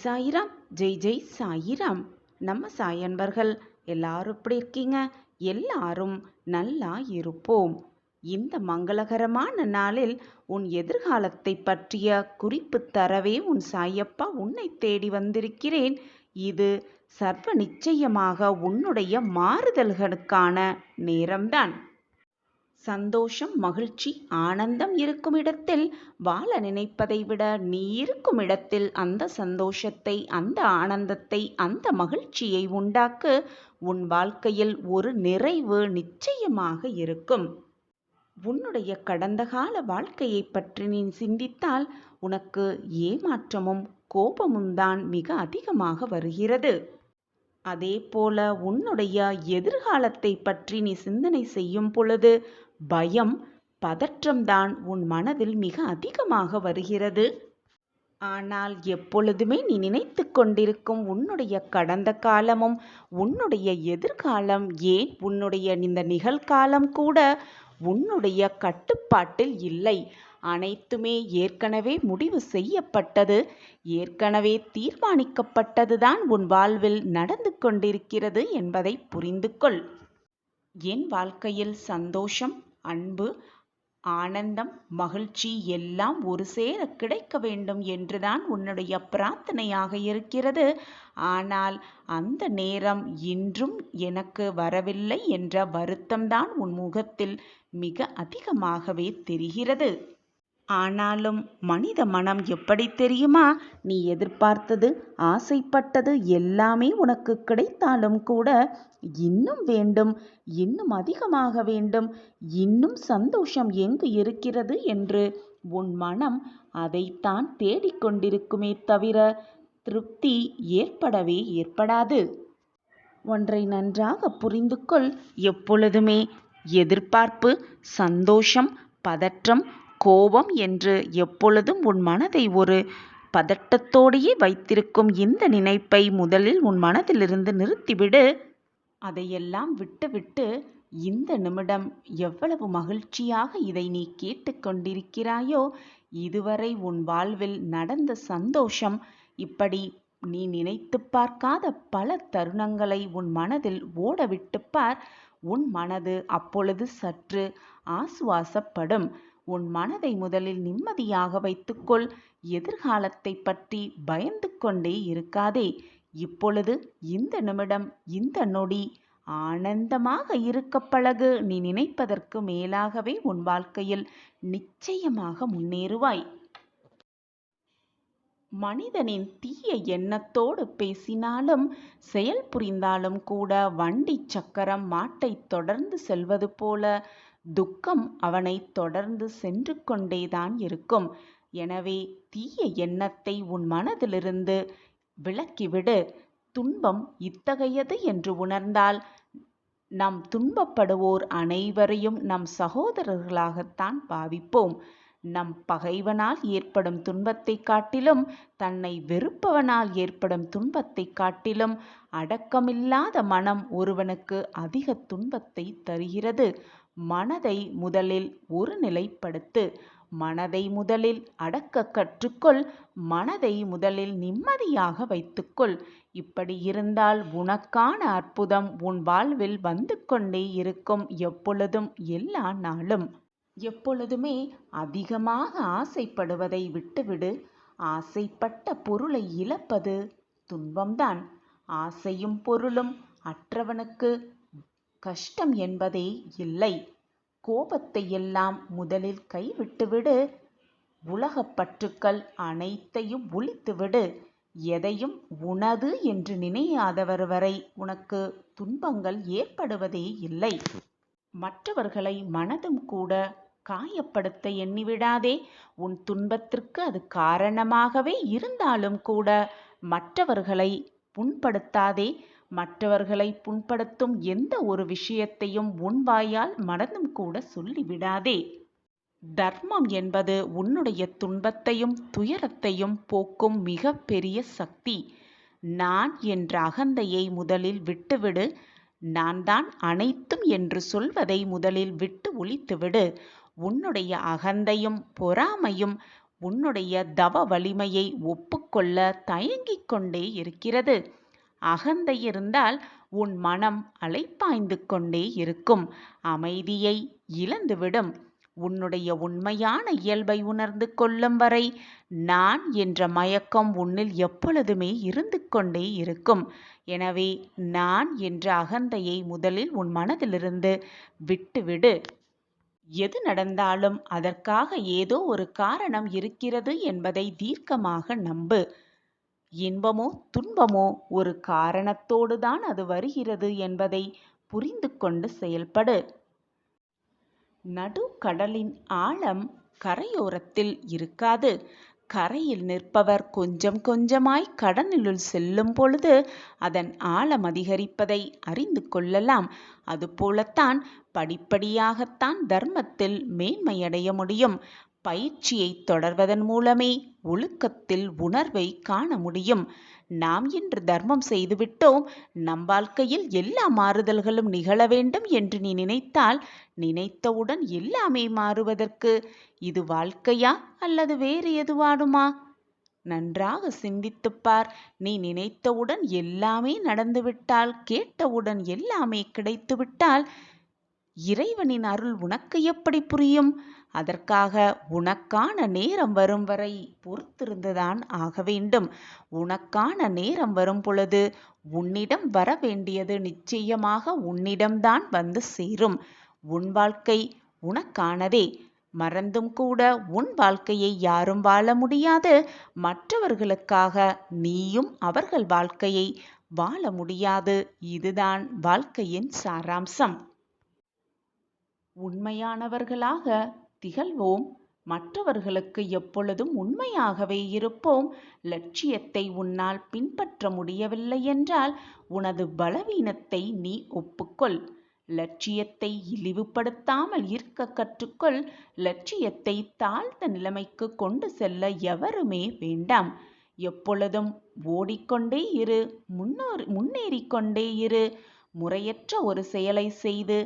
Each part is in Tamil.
சாயிராம். ஜெய் ஜெய் சாயிராம். நம்ம சாய் அன்பர்கள் எல்லாரும் எப்படி இருக்கீங்க? எல்லாரும் நல்லா இருப்போம். இந்த மங்களகரமான நாளில் உன் எதிர்காலத்தை பற்றிய குறிப்பு தரவே உன் சாயப்பா உன்னை தேடி வந்திருக்கிறேன். இது சர்வ நிச்சயமாக உன்னுடைய மாறுதல்களுக்கான நேரம்தான். சந்தோஷம், மகிழ்ச்சி, ஆனந்தம் இருக்கும் இடத்தில் வாழ நினைப்பதை விட நீ இருக்கும் இடத்தில் அந்த சந்தோஷத்தை, அந்த ஆனந்தத்தை, அந்த மகிழ்ச்சியை உண்டாக்கு. உன் வாழ்க்கையில் ஒரு நிறைவு நிச்சயமாக இருக்கும். உன்னுடைய கடந்த கால வாழ்க்கையை பற்றி நீ சிந்தித்தால் உனக்கு ஏமாற்றமும் கோபமும் தான் மிக அதிகமாக வருகிறது. அதே போல உன்னுடைய எதிர்காலத்தை பற்றி நீ சிந்தனை செய்யும் பொழுது பயம், பதற்றம்தான் உன் மனதில் மிக அதிகமாக வருகிறது. ஆனால் எப்பொழுதுமே நீ நினைத்து கொண்டிருக்கும் உன்னுடைய கடந்த காலமும் உன்னுடைய எதிர்காலம், ஏன் உன்னுடைய இந்த நிகழ்காலம் கூட உன்னுடைய கட்டுப்பாட்டில் இல்லை. அனைத்துமே ஏற்கனவே முடிவு செய்யப்பட்டது, ஏற்கனவே தீர்மானிக்கப்பட்டதுதான் உன் வாழ்வில் நடந்து கொண்டிருக்கிறது என்பதை புரிந்து கொள். என் வாழ்க்கையில் சந்தோஷம், அன்பு, ஆனந்தம், மகிழ்ச்சி எல்லாம் ஒரு சேர கிடைக்க வேண்டும் என்றுதான் உன்னுடைய பிரார்த்தனையாக இருக்கிறது. ஆனால் அந்த நேரம் இன்றும் எனக்கு வரவில்லை என்ற வருத்தம்தான் உன் முகத்தில் மிக அதிகமாகவே தெரிகிறது. ஆனாலும் மனித மனம் எப்படி தெரியுமா? நீ எதிர்பார்த்தது, ஆசைப்பட்டது எல்லாமே உனக்கு கிடைத்தாலும் கூட இன்னும் வேண்டும், இன்னும் அதிகமாக வேண்டும், இன்னும் சந்தோஷம் எங்கு இருக்கிறது என்று உன் மனம் அதைத்தான் தேடிக்கொண்டிருக்குமே தவிர திருப்தி ஏற்படவே ஏற்படாது. ஒன்றை நன்றாக புரிந்து கொள். எப்பொழுதுமே எதிர்பார்ப்பு, சந்தோஷம், பதற்றம், கோபம் என்று எப்பொழுதும் உன் மனதை ஒரு பதட்டத்தோடையே வைத்திருக்கும் இந்த நினைப்பை முதலில் உன் மனதிலிருந்து நிறுத்திவிடு. அதையெல்லாம் விட்டுவிட்டு இந்த நிமிடம் எவ்வளவு மகிழ்ச்சியாக இதை நீ கேட்டுக்கொண்டிருக்கிறாயோ, இதுவரை உன் வாழ்வில் நடந்த சந்தோஷம், இப்படி நீ நினைத்து பார்க்காத பல தருணங்களை உன் மனதில் ஓடவிட்டு பார். உன் மனது அப்பொழுது சற்று ஆசுவாசப்படும். உன் மனதை முதலில் நிம்மதியாக வைத்துக்கொள். எதிர்காலத்தை பற்றி பயந்து கொண்டே இருக்காதே. இப்பொழுது இந்த நிமிடம், இந்த நொடி ஆனந்தமாக இருக்க பழகு. நீ நினைப்பதற்கு மேலாகவே உன் வாழ்க்கையில் நிச்சயமாக முன்னேறுவாய். மனிதனின் தீய எண்ணத்தோடு பேசினாலும் செயல் புரிந்தாலும் கூட வண்டி சக்கரம் மாட்டை தொடர்ந்து செல்வது போல துக்கம் அவனை தொடர்ந்து சென்று கொண்டேதான் இருக்கும். எனவே தீய எண்ணத்தை உன் மனதிலிருந்து விலக்கிவிடு. துன்பம் இத்தகையது என்று உணர்ந்தால் நம் துன்பப்படுவோர் அனைவரையும் நம் சகோதரர்களாகத்தான் பாவிப்போம். நம் பகைவனால் ஏற்படும் துன்பத்தை காட்டிலும், தன்னை வெறுப்பவனால் ஏற்படும் துன்பத்தை காட்டிலும் அடக்கமில்லாத மனம் ஒருவனுக்கு அதிக துன்பத்தை தருகிறது. மனதை முதலில் ஒரு நிலைப்படுத்து. மனதை முதலில் அடக்க கற்றுக்கொள். மனதை முதலில் நிம்மதியாக வைத்துக்கொள். இப்படி இருந்தால் உனக்கான அற்புதம் உன் வாழ்வில் வந்து கொண்டே இருக்கும். எப்பொழுதும், எல்லா நாளும். எப்பொழுதுமே அதிகமாக ஆசைப்படுவதை விட்டுவிடு. ஆசைப்பட்ட பொருளை இழப்பது துன்பம்தான். ஆசையும் பொருளும் அற்றவனுக்கு கஷ்டம் என்பதே இல்லை. கோபத்தை எல்லாம் முதலில் கைவிட்டுவிடு. உலகப் பற்றுக்கள் அனைத்தையும் ஒழித்துவிடு. எதையும் உனது என்று நினையாதவர் வரை உனக்கு துன்பங்கள் ஏற்படுவதே இல்லை. மற்றவர்களை மனதும் கூட காயப்படுத்த எண்ணிவிடாதே. உன் துன்பத்திற்கு அது காரணமாகவே இருந்தாலும் கூட மற்றவர்களை புண்படுத்தாதே. மற்றவர்களை புண்படுத்தும் எந்த ஒரு விஷயத்தையும் உன் வாயால் மனதும் கூட சொல்லிவிடாதே. தர்மம் என்பது உன்னுடைய துன்பத்தையும் துயரத்தையும் போக்கும் மிக பெரிய சக்தி. நான் என்ற அகந்தையை முதலில் விட்டுவிடு. நான் தான் அனைத்தும் என்று சொல்வதை முதலில் விட்டு ஒழித்துவிடு. உன்னுடைய அகந்தையும் பொறாமையும் உன்னுடைய தவ வலிமையை ஒப்புக்கொள்ள தயங்கிக் கொண்டே இருக்கிறது. அகந்தை இருந்தால் உன் மனம் அலைப்பாய்ந்து கொண்டே இருக்கும், அமைதியை இழந்துவிடும். உன்னுடைய உண்மையான இயல்பை உணர்ந்து கொள்ளும் வரை நான் என்ற மயக்கம் உன்னில் எப்பொழுதுமே இருந்து கொண்டே இருக்கும். எனவே நான் என்ற அகந்தையை முதலில் உன் மனதிலிருந்து விட்டுவிடு. எது நடந்தாலும் அதற்காக ஏதோ ஒரு காரணம் இருக்கிறது என்பதை தீர்க்கமாக நம்பு. இன்பமோ துன்பமோ ஒரு காரணத்தோடு தான் அது வருகிறது என்பதை புரிந்து கொண்டு செயல்படு. நடுக்கடலின் ஆழம் கரையோரத்தில் இருக்காது. கரையில் நிற்பவர் கொஞ்சம் கொஞ்சமாய் கடலினுள் செல்லும் பொழுது அதன் ஆழம் அதிகரிப்பதை அறிந்து கொள்ளலாம். அதுபோலத்தான் படிப்படியாகத்தான் தர்மத்தில் மேன்மையடைய முடியும். பயிற்சியை தொடர்வதன் மூலமே ஒழுக்கத்தில் உணர்வை காண முடியும். நாம் இன்று தர்மம் செய்துவிட்டோம், நம் வாழ்க்கையில் எல்லா மாறுதல்களும் நிகழ வேண்டும் என்று நீ நினைத்தால் நினைத்தவுடன் எல்லாமே மாறுவதற்கு இது வாழ்க்கையா அல்லது வேறு எதுவாடுமா? நன்றாக சிந்தித்துப்பார். நீ நினைத்தவுடன் எல்லாமே நடந்துவிட்டால், கேட்டவுடன் எல்லாமே கிடைத்துவிட்டால் இறைவனின் அருள் உனக்கு எப்படி புரியும்? அதற்காக உனக்கான நேரம் வரும் வரை பொறுத்திருந்துதான் ஆக வேண்டும். உனக்கான நேரம் வரும் பொழுது உன்னிடம் வர வேண்டியது நிச்சயமாக உன்னிடம்தான் வந்து சேரும். உன் வாழ்க்கை உனக்கானதே. மறந்தும் கூட உன் வாழ்க்கையை யாரும் வாழ முடியாது. மற்றவர்களுக்காக நீயும் அவர்கள் வாழ்க்கையை வாழ முடியாது. இதுதான் வாழ்க்கையின் சாராம்சம். உண்மையானவர்களாக திகழ்வோம். மற்றவர்களுக்கு எப்பொழுதும் உண்மையாகவே இருப்போம். லட்சியத்தை உன்னால் பின்பற்ற முடியவில்லை என்றால் உனது பலவீனத்தை நீ ஒப்புக்கொள். லட்சியத்தை இழிவுபடுத்தாமல் இருக்க கற்றுக்கொள். லட்சியத்தை தாழ்ந்த நிலைமைக்கு கொண்டு செல்ல எவருமே வேண்டாம். எப்பொழுதும் ஓடிக்கொண்டே இரு, முன்னேறிக்கொண்டே இரு. முறையற்ற ஒரு செயலை செய்து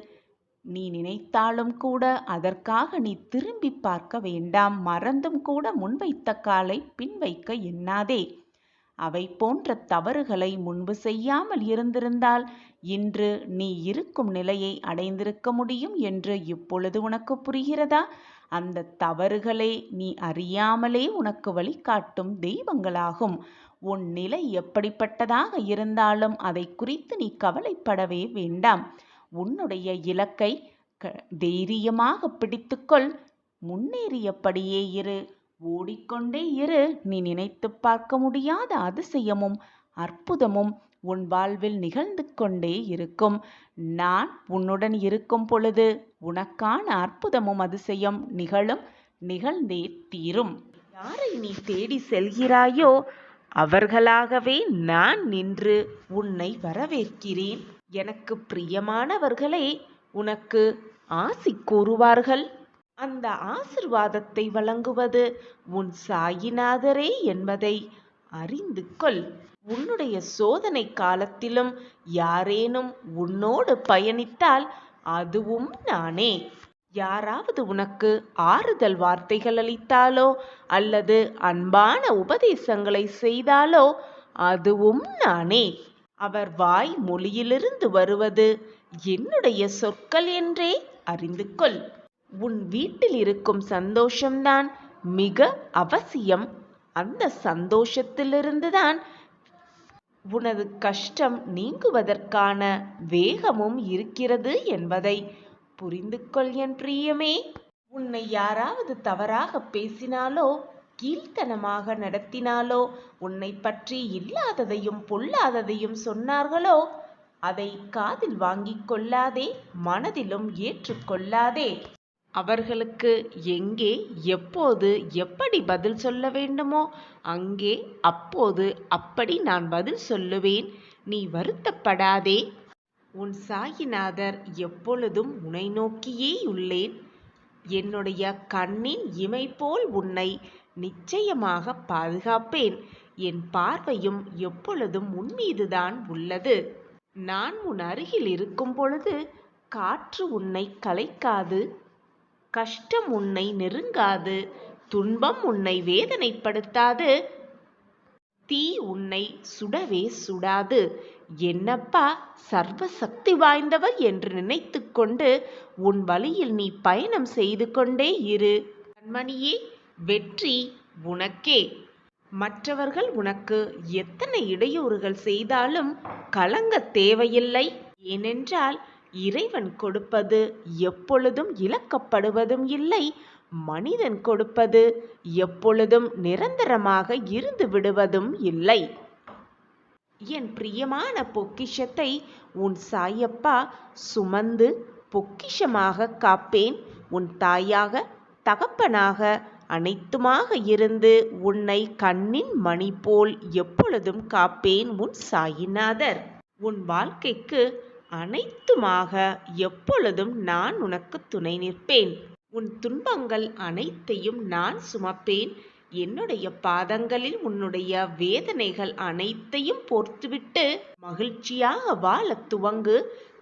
நீ நினைத்தாலும் கூட அதற்காக நீ திரும்பி பார்க்க வேண்டாம். மறந்தும் கூட முன்வைத்த காலை பின் வைக்க எண்ணாதே. அவை போன்ற தவறுகளை முன்பு செய்யாமல் இருந்திருந்தால் இன்று நீ இருக்கும் நிலையை அடைந்திருக்க முடியும் என்று இப்பொழுது உனக்கு புரிகிறதா? அந்த தவறுகளே நீ அறியாமலே உனக்கு வழிகாட்டும் தெய்வங்களாகும். உன் நிலை எப்படிப்பட்டதாக இருந்தாலும் அதை குறித்து நீ கவலைப்படவே வேண்டாம். உன்னுடைய இலக்கை தைரியமாக பிடித்துக்கொள். முன்னேறியபடியே இரு. ஓடிக்கொண்டே இரு. நீ நினைத்து பார்க்க முடியாத அதிசயமும் அற்புதமும் உன் வாழ்வில் நிகழ்ந்து கொண்டே இருக்கும். நான் உன்னுடன் இருக்கும் பொழுது உனக்கான அற்புதமும் அதிசயம் நிகழ்ந்தே தீரும். யாரை நீ தேடி செல்கிறாயோ அவர்களாகவே நான் நின்று உன்னை வரவேற்கிறேன். எனக்கு பிரியமானவர்களே உனக்கு ஆசி கூறுவார்கள். அந்த ஆசிர்வாதத்தை வழங்குவது உன் சாயிநாதரே என்பதை அறிந்து கொள். உன்னுடைய சோதனை காலத்திலும் யாரேனும் உன்னோடு பயணித்தால் அதுவும் நானே. யாராவது உனக்கு ஆறுதல் வார்த்தைகள் அளித்தாலோ அல்லது அன்பான உபதேசங்களை செய்தாலோ அதுவும் நானே. அவர் வாய் மொழியிலிருந்து வருவது என்னுடைய சொற்கள் என்றே அறிந்து கொள். உன் வீட்டில் இருக்கும் சந்தோஷம்தான் மிக அவசியம். அந்த சந்தோஷத்திலிருந்துதான் உனது கஷ்டம் நீங்குவதற்கான வேகமும் இருக்கிறது என்பதை புரிந்து கொள் என் பிரியமே. உன்னை யாராவது தவறாக பேசினாலோ கீழ்த்தனமாக நடத்தினாலோ உன்னை பற்றி இல்லாததையும் பொல்லாததையும் சொன்னார்களோ அதை காதில் வாங்கிக் கொள்ளாதே, மனதிலும் ஏற்றுக்கொள்ளாதே. அவர்களுக்கு எங்கே எப்போது எப்படி பதில் சொல்ல வேண்டுமோ அங்கே அப்போது அப்படி நான் பதில் சொல்லுவேன். நீ வருத்தப்படாதே. உன் சாயிநாதர் எப்பொழுதும் உன்னை நோக்கியே உள்ளேன். என்னுடைய கண்ணின் இமை போல் உன்னை நிச்சயமாக பாதுகாப்பேன். என் பார்வையும் எப்பொழுதும் உன்மீதுதான் உள்ளது. நான் உன் அருகில் இருக்கும் பொழுது காற்று உன்னை கலைக்காது, கஷ்டம் உன்னை நெருங்காது, துன்பம் உன்னை வேதனைப்படுத்தாது, தீ உன்னை சுடவே சுடாது. என்னப்பா சர்வ சக்தி வாய்ந்தவர் என்று நினைத்து கொண்டு உன் வழியில் நீ பயணம் செய்து கொண்டே இரு. கண்மணியே, வெற்றி உனக்கே. மற்றவர்கள் உனக்கு எத்தனை இடையூறுகள் செய்தாலும் கலங்க தேவையில்லை. ஏனென்றால் இறைவன் கொடுப்பது எப்பொழுதும் இழக்கப்படுவதும் இல்லை. மனிதன் கொடுப்பது எப்பொழுதும் நிரந்தரமாக இருந்து விடுவதும் இல்லை. என் பிரியமான பொக்கிஷத்தை உன் சாயப்பா சுமந்து பொக்கிஷமாக காப்பேன். உன் தாயாக தகப்பனாக அனைத்துமாக இருந்து உன்னை கண்ணின் மணி போல் எப்பொழுதும் காப்பேன் உன் சாயிநாதர். உன் வாழ்க்கைக்கு அனைத்துமாக எப்பொழுதும் நான் உனக்கு துணை நிற்பேன். உன் துன்பங்கள் அனைத்தையும் நான் சுமப்பேன். என்னுடைய பாதங்களில் உன்னுடைய வேதனைகள் அனைத்தையும் போர்த்துவிட்டு மகிழ்ச்சியாக வாழ துவங்கு.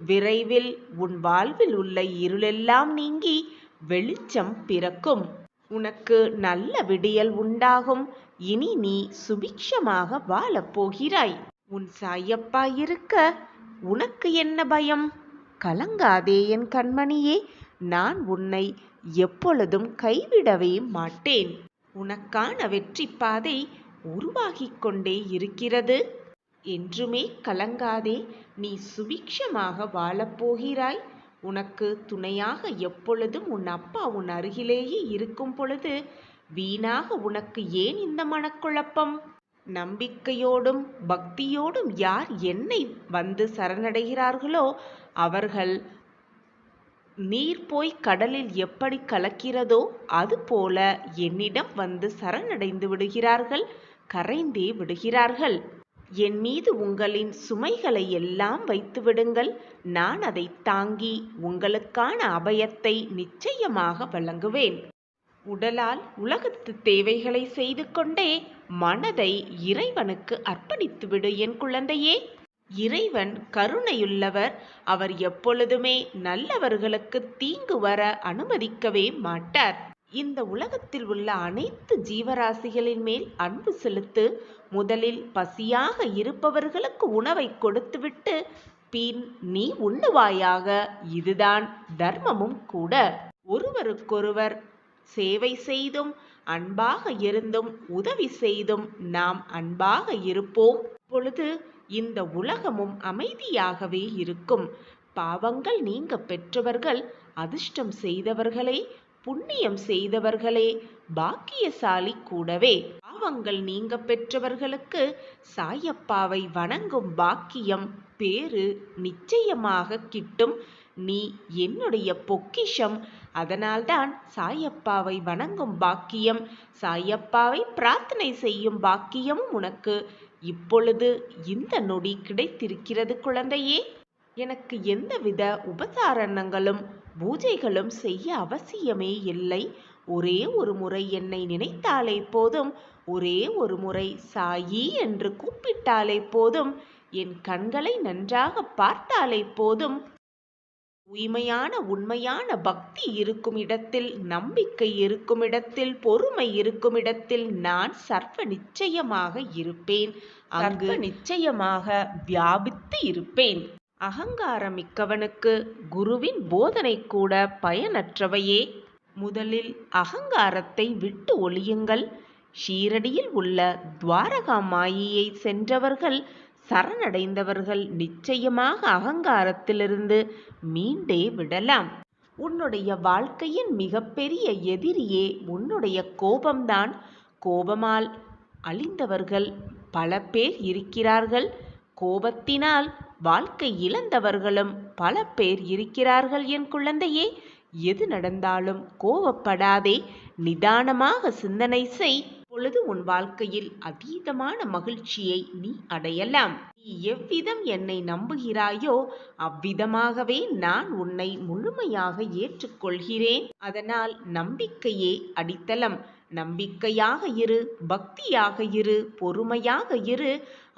விரைவில் உன் வாழ்வில் உள்ள இருளெல்லாம் நீங்கி வெளிச்சம் பிறக்கும். உனக்கு நல்ல விடியல் உண்டாகும். இனி நீ சுபிக்ஷமாக வாழப் போகிறாய். உன் சாயப்பா இருக்க உனக்கு என்ன பயம்? கலங்காதே என் கண்மணியே, நான் உன்னை எப்பொழுதும் கைவிடவே மாட்டேன். உனக்கான வெற்றி பாதை உருவாகிக் கொண்டே இருக்கிறது. என்றுமே கலங்காதே, நீ சுபிக்ஷமாக வாழப்போகிறாய். உனக்கு துணையாக எப்பொழுதும் உன் அப்பா உன் அருகிலேயே இருக்கும் பொழுது வீணாக உனக்கு ஏன் இந்த மனக்குழப்பம்? நம்பிக்கையோடும் பக்தியோடும் யார் என்னை வந்து சரணடைகிறார்களோ அவர்கள் நீர் போய் கடலில் எப்படி கலக்கிறதோ அதுபோல என்னிடம் வந்து சரணடைந்து விடுகிறார்கள், கரைந்தே விடுகிறார்கள். என் மீது உங்களின் சுமைகளை எல்லாம் வைத்து விடுங்கள். நான் அதை தாங்கி உங்களுக்கான அபயத்தை நிச்சயமாக வழங்குவேன். உடலால் உலகத்து தேவைகளை செய்து கொண்டே மனதை இறைவனுக்கு அர்ப்பணித்துவிடு என் குழந்தையே. இறைவன் கருணையுள்ளவர். அவர் எப்பொழுதுமே நல்லவர்களுக்கு தீங்கு வர அனுமதிக்கவே மாட்டார். இந்த உலகத்தில் உள்ள அனைத்து ஜீவராசிகளின் மேல் அன்பு செலுத்து. முதலில் பசியாக இருப்பவர்களுக்கு உணவை கொடுத்துவிட்டு பின் நீ உண்ணுவாயாக. இதுதான் தர்மமும் கூட. ஒருவருக்கொருவர் சேவை செய்தும் அன்பாக இருந்தும் உதவி செய்தும் நாம் அன்பாக இருப்போம். பொழுது இந்த உலகமும் அமைதியாகவே இருக்கும். பாவங்கள் நீங்க பெற்றவர்கள் அதிர்ஷ்டம் செய்தவர்களே, புண்ணியம் செய்தவர்களே, பாக்கியசாலி கூடவே. பாவங்கள் நீங்க பெற்றவர்களுக்கு சாயப்பாவை வணங்கும் பாக்கியம் பேறு நிச்சயமாக கிட்டும். நீ என்னுடைய பொக்கிஷம். அதனால்தான் சாயப்பாவை வணங்கும் பாக்கியம், சாயப்பாவை பிரார்த்தனை செய்யும் பாக்கியமும் உனக்கு இப்பொழுது இந்த நொடி கிடைத்திருக்கிறது குழந்தையே. எனக்கு எந்தவித உபசாரணங்களும் பூஜைகளும் செய்ய அவசியமே இல்லை. ஒரே ஒரு முறை என்னை நினைத்தாலே போதும். ஒரே ஒரு முறை சாயி என்று கூப்பிட்டாலே போதும். என் கண்களை நன்றாக பார்த்தாலே போதும். தூய்மையான உண்மையான பக்தி இருக்கும் இடத்தில், நம்பிக்கை இருக்கும் இடத்தில், பொறுமை இருக்கும் இடத்தில் நான் சர்வ நிச்சயமாக இருப்பேன். அங்கு நிச்சயமாக வியாபித்து இருப்பேன். அகங்காரம் மிக்கவனுக்கு குருவின் போதனை கூட பயனற்றவையே. முதலில் அகங்காரத்தை விட்டு ஒழியுங்கள். ஷீரடியில் உள்ள துவாரகா மாயியை சென்றவர்கள், சரணடைந்தவர்கள் நிச்சயமாக அகங்காரத்திலிருந்து மீண்டே விடலாம். உன்னுடைய வாழ்க்கையின் மிகப்பெரிய எதிரியே உன்னுடைய கோபம்தான். கோபமால் அழிந்தவர்கள் பல பேர் இருக்கிறார்கள். கோபத்தினால் வாழ்க்கை இழந்தவர்களும் பல பேர் இருக்கிறார்கள். என் குழந்தையே, எது நடந்தாலும் கோபப்படாதே. நிதானமாக சிந்தனை செய். பொழுது உன் வாழ்க்கையில் அதீதமான மகிழ்ச்சியை நீ அடையலாம். நீ எவ்விதம் என்னை நம்புகிறாயோ அவ்விதமாகவே நான் உன்னை முழுமையாக ஏற்றுக்கொள்கிறேன். அதனால் நம்பிக்கையே அடித்தளம். நம்பிக்கையாக இரு, பக்தியாக இரு, பொறுமையாக இரு.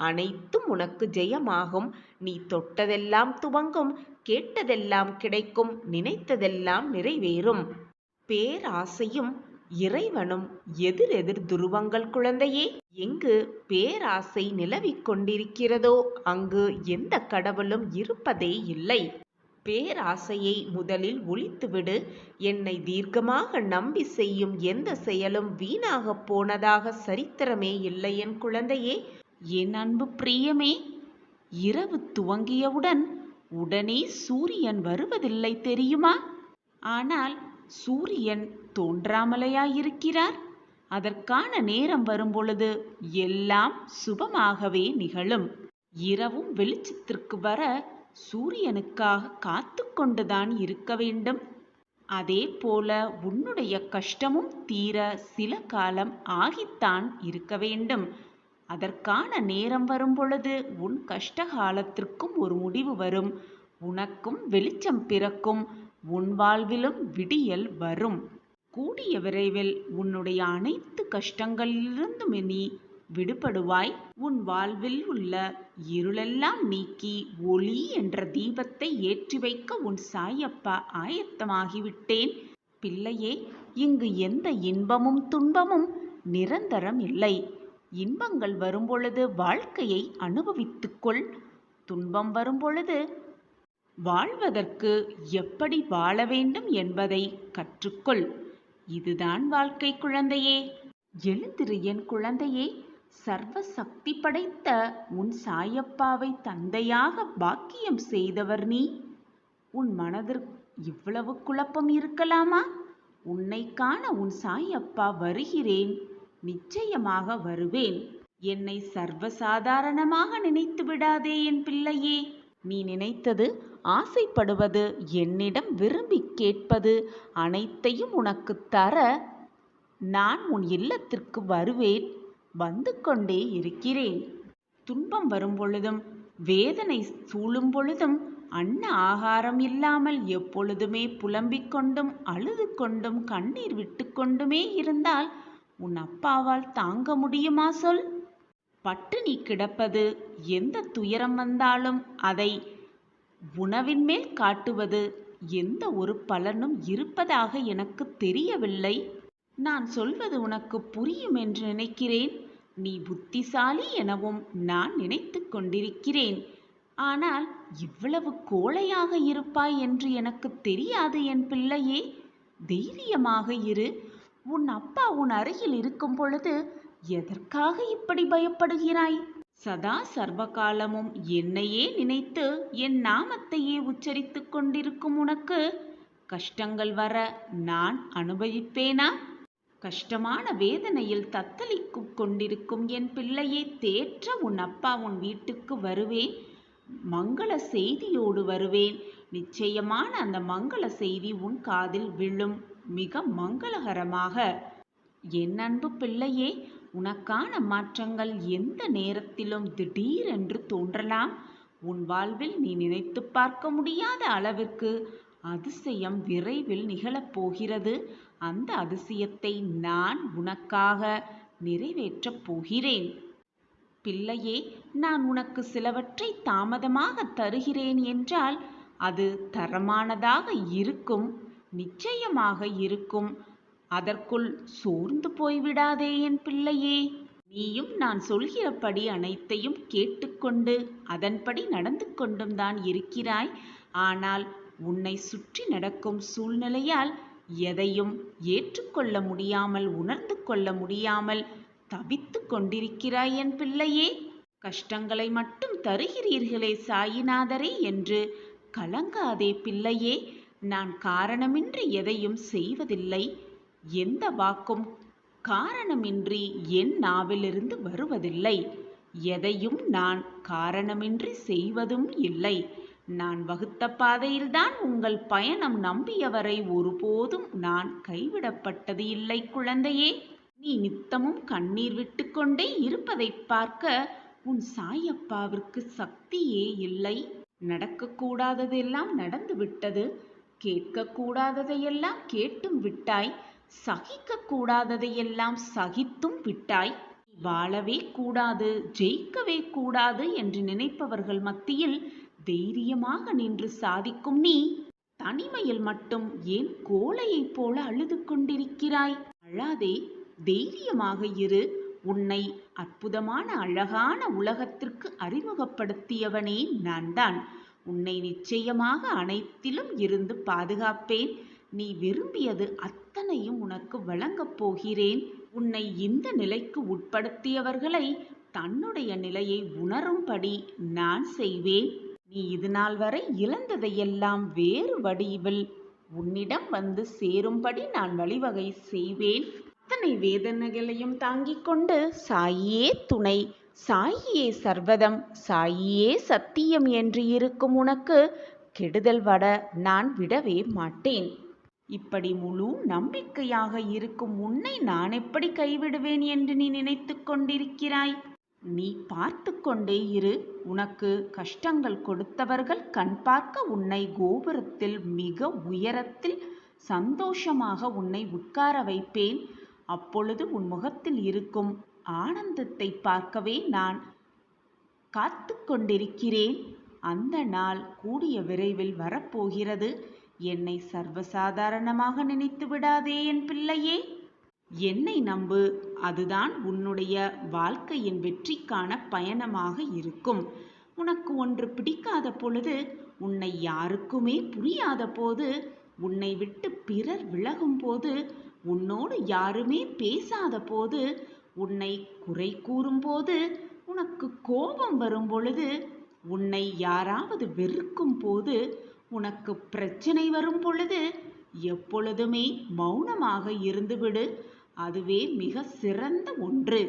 அனைத்தும் உனக்கு ஜெயமாகும். நீ தொட்டதெல்லாம் துவங்கும், கேட்டதெல்லாம் கிடைக்கும், நினைத்ததெல்லாம் நிறைவேறும். பேராசையும் இறைவனும் எதிரெதிர் துருவங்கள் குழந்தையே. எங்கு பேராசை நிலவிக் கொண்டிருக்கிறதோ அங்கு எந்த கடவுளும் இருப்பதே இல்லை. பேராசையை முதலில் ஒழித்துவிடு. என்னை தீர்க்கமாக நம்பி செய்யும் எந்த செயலும் வீணாகப் போனதாக சரித்திரமே இல்லை என் குழந்தையே. என் அன்பு பிரியமே, இரவு துவங்கியவுடன் உடனே சூரியன் வருவதில்லை தெரியுமா? ஆனால் சூரியன் தோன்றாமலையாயிருக்கிறார். அதற்கான நேரம் வரும்பொழுது எல்லாம் சுபமாகவே நிகழும். இரவும் வெளிச்சத்திற்கு வர சூரியனுக்காக காத்து கொண்டுதான் இருக்க வேண்டும். அதே போல உன்னுடைய கஷ்டமும் தீர சில காலம் ஆகித்தான் இருக்க வேண்டும். அதற்கான நேரம் வரும்பொழுது உன் கஷ்டகாலத்திற்கும் ஒரு முடிவு வரும். உனக்கும் வெளிச்சம் பிறக்கும். உன் வாழ்விலும் விடியல் வரும். கூடிய விரைவில் உன்னுடைய அனைத்து கஷ்டங்களிலிருந்தும் நீ விடுபடுவாய். உன் வாழ்வில் உள்ள இருளெல்லாம் நீக்கி ஒளி என்ற தீபத்தை ஏற்றி வைக்க உன் சாயப்பா ஆயத்தமாகிவிட்டேன். பிள்ளையே, இங்கு எந்த இன்பமும் துன்பமும் நிரந்தரம் இல்லை. இன்பங்கள் வரும்பொழுது வாழ்க்கையை அனுபவித்துக்கொள். துன்பம் வரும்பொழுது வாழ்வதற்கு எப்படி வாழ வேண்டும் என்பதை கற்றுக்கொள். இதுதான் வாழ்க்கை குழந்தையே. எழுந்திரு என் குழந்தையே. சர்வ சக்தி படைத்த உன் சாயப்பாவை தந்தையாக பாக்கியம் செய்தவர் நீ. உன் மனதிற்கு இவ்வளவு குழப்பம் இருக்கலாமா? உன்னை காண உன் சாயப்பா வருகிறேன். நிச்சயமாக வருவேன். என்னை சர்வசாதாரணமாக நினைத்து விடாதே என் பிள்ளையே. நீ நினைத்தது, ஆசைப்படுவது, என்னிடம் விரும்பி கேட்பது அனைத்தையும் உனக்கு தர நான் உன் இல்லத்திற்கு வருவேன். வந்து கொண்டே இருக்கிறேன். துன்பம் வரும் பொழுதும் வேதனை சூழும் பொழுதும் அன்ன ஆகாரம் இல்லாமல் எப்பொழுதுமே புலம்பிக் கொண்டும் அழுது கொண்டும் கண்ணீர் விட்டு கொண்டுமே இருந்தால் உன் அப்பாவால் தாங்க முடியுமா சொல்? பட்டினி கிடப்பது, எந்த துயரம் வந்தாலும் அதை உணவின் மேல் காட்டுவது எந்த ஒரு பலனும் இருப்பதாக எனக்கு தெரியவில்லை. நான் சொல்வது உனக்கு புரியும் என்று நினைக்கிறேன். நீ புத்திசாலி எனவும் நான் நினைத்து கொண்டிருக்கிறேன். ஆனால் இவ்வளவு கோழையாக இருப்பாய் என்று எனக்கு தெரியாது என் பிள்ளையே. தைரியமாக இரு. உன் அப்பா உன் அருகில் இருக்கும் பொழுது எதற்காக இப்படி பயப்படுகிறாய்? சதா சர்வகாலமும் என்னையே நினைத்து என் நாமத்தையே உச்சரித்து கொண்டிருக்கும் உனக்கு கஷ்டங்கள் வர நான் அனுபவிப்பேனா? கஷ்டமான வேதனையில் தத்தளிக்கும் கொண்டிருக்கும் என் பிள்ளையை தேற்ற உன் அப்பா உன் வீட்டுக்கு வருவேன். மங்கள செய்தியோடு வருவேன். நிச்சயமான அந்த மங்கள செய்தி உன் காதில் விழும், மிக மங்களகரமாக. என் அன்பு பிள்ளையே, உனக்கான மாற்றங்கள் எந்த நேரத்திலும் திடீரென்று தோன்றலாம். உன் வாழ்வில் நீ நினைத்து பார்க்க முடியாத அளவிற்கு அதிசயம் விரைவில் நிகழப்போகிறது. அந்த அதிசயத்தை நான் உனக்காக நிறைவேற்றப் போகிறேன். பிள்ளையே, நான் உனக்கு சிலவற்றை தாமதமாக தருகிறேன் என்றால் அது தரமானதாக இருக்கும், நிச்சயமாக இருக்கும். அதற்குள் சோர்ந்து போய்விடாதே என் பிள்ளையே. நீயும் நான் சொல்கிறபடி அனைத்தையும் கேட்டுக்கொண்டு அதன்படி நடந்து கொண்டும் தான் இருக்கிறாய். ஆனால் உன்னை சுற்றி நடக்கும் சூழ்நிலையால் எதையும் ஏற்றுக்கொள்ள முடியாமல், உணர்ந்து கொள்ள முடியாமல் தவித்து கொண்டிருக்கிறாய் என் பிள்ளையே. கஷ்டங்களை மட்டும் தருகிறீர்களே சாயிநாதரே என்று கலங்காதே பிள்ளையே. நான் காரணமின்றி எதையும் செய்வதில்லை. எந்த வாக்கும் காரணமின்றி என் நாவிலிருந்து வருவதில்லை. எதையும் நான் காரணமின்றி செய்வதும் இல்லை. நான் வகுத்த பாதையில்தான் உங்கள் பயணம். நம்பியவரை ஒருபோதும் நான் கைவிடப்பட்டது இல்லை குழந்தையே. நீ நித்தமும் கண்ணீர் விட்டு கொண்டே இருப்பதை பார்க்க உன் சாயப்பாவிற்கு சக்தியே இல்லை. நடக்கக்கூடாததெல்லாம் நடந்து விட்டது. கேட்கக்கூடாததையெல்லாம் கேட்டும் விட்டாய். சகிக்கக்கூடாததையெல்லாம் சகித்தும் விட்டாய். வாழவே கூடாது, ஜெயிக்கவே கூடாது என்று நினைப்பவர்கள் மத்தியில் தைரியமாக நின்று சாதிக்கும் நீ தனிமையில் மட்டும் ஏன் கோழையைப் போல அழுது கொண்டிருக்கிறாய்? அழாதே, தைரியமாக இரு. உன்னை அற்புதமான அழகான உலகத்திற்கு அறிமுகப்படுத்தியவனே நான்தான். உன்னை நிச்சயமாக அனைத்திலும் இருந்து பாதுகாப்பேன். நீ விரும்பியது அத்தனையும் உனக்கு வழங்கப் போகிறேன். உன்னை இந்த நிலைக்கு உட்படுத்தியவர்களை தன்னுடைய நிலையை உணரும்படி நான் செய்வேன். நீ இதுநாள் வரை இழந்ததையெல்லாம் வேறு வடிவில் உன்னிடம் வந்து சேரும்படி நான் வழிவகை செய்வேன். அத்தனை வேதனைகளையும் தாங்கிக் கொண்டு சாயியே துணை, சாயியே சர்வதம், சாயியே சத்தியம் என்று இருக்கும் உனக்கு கெடுதல் வர நான் விடவே மாட்டேன். இப்படி முழு நம்பிக்கையாக இருக்கும் உன்னை நான் எப்படி கைவிடுவேன் என்று நீ நினைத்து கொண்டிருக்கிறாய்? நீ பார்த்து கொண்டே இரு. உனக்கு கஷ்டங்கள் கொடுத்தவர்கள் கண் பார்க்க உன்னை கோபுரத்தில் மிக உயரத்தில் சந்தோஷமாக உன்னை உட்கார வைப்பேன். அப்பொழுது உன் முகத்தில் இருக்கும் ஆனந்தத்தை பார்க்கவே நான் காத்து கொண்டிருக்கிறேன். அந்த நாள் கூடிய விரைவில் வரப்போகிறது. என்னை சர்வசாதாரணமாக நினைத்து விடாதே என் பிள்ளையே. என்னை நம்பு. அதுதான் உன்னுடைய வாழ்க்கையின் வெற்றிக்கான பயணமாக இருக்கும். உனக்கு ஒன்று பிடிக்காத பொழுது, உன்னை யாருக்குமே புரியாத போது, உன்னை விட்டு பிறர் விலகும் போது, உன்னோடு யாருமே பேசாத போது, உன்னை குறை கூறும் போது, உனக்கு கோபம் வரும் பொழுது, உன்னை யாராவது வெறுக்கும் போது, உனக்கு பிரச்சனை வரும் பொழுது எப்பொழுதுமே மௌனமாக இருந்துவிடு. அதுவே மிக சிறந்த ஒன்று.